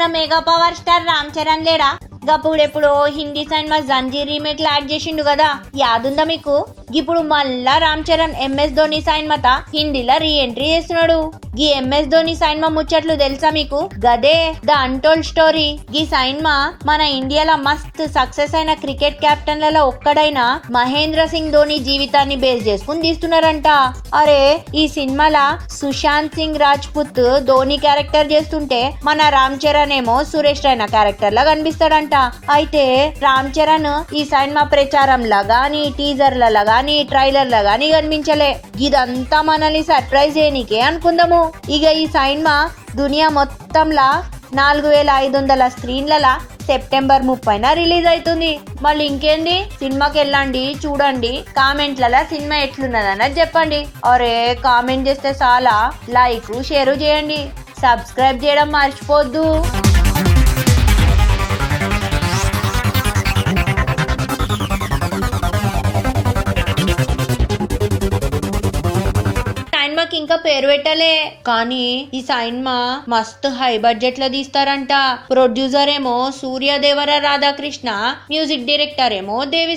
మన mega power star Ram Charan లేడా గప్పుడెప్పుడో Hindi cinema Zanjeer remake లో యాడ్ చేసిండు కదా, యాదుందా మీకు? ఇప్పుడు మళ్ళా రామ్ చరణ్ ఎంఎస్ ధోని సినిమాత హిందీలో రీ ఎంట్రీ చేస్తున్నాడు. ఈ ఎంఎస్ ధోని సినిమా ముచ్చట్లు తెలుసా మీకు? గదే ద అన్టోల్డ్ స్టోరీ. ఈ సినిమా మన ఇండియాలో మస్త్ సక్సెస్ అయిన క్రికెట్ కెప్టెన్లలో ఒక్కడైన మహేంద్ర సింగ్ ధోని జీవితాన్ని బేస్ చేసుకుని తీస్తున్నారంట. అరే ఈ సినిమాలో సుశాంత్ సింగ్ రాజ్పుత్ ధోని క్యారెక్టర్ చేస్తుంటే మన రామ్ చరణ్ ఏమో సురేష్ రైనా క్యారెక్టర్ లా కనిపిస్తాడంట. అయితే రామ్ చరణ్ ఈ సినిమా ప్రచారంలా గానీ, టీజర్ల గానీ, ట్రైలర్ల గానీ కనిపించలే. ఇదంతా మనల్ని సర్ప్రైజ్ చేయనికే అనుకుందాము. ఇక ఈ సినిమా దునియా మొత్తంలా 4500 స్క్రీన్ల సెప్టెంబర్ 30న రిలీజ్ అవుతుంది. మళ్ళీ ఇంకేంది, సినిమాకి వెళ్ళండి, చూడండి, కామెంట్లలో సినిమా ఎట్లున్నదన్నది చెప్పండి. అరే కామెంట్ చేస్తే చాలా, లైక్ షేర్ చేయండి, సబ్స్క్రైబ్ చేయడం మర్చిపోద్దు. సినిమాకి ఇంకా పేరు పెట్టలే, కానీ ఈ సినిమా మస్తు హై బడ్జెట్ లో తీస్తారంట. ప్రొడ్యూసర్ ఏమో సూర్య దేవర రాధాకృష్ణ, మ్యూజిక్ డైరెక్టర్ ఏమో దేవి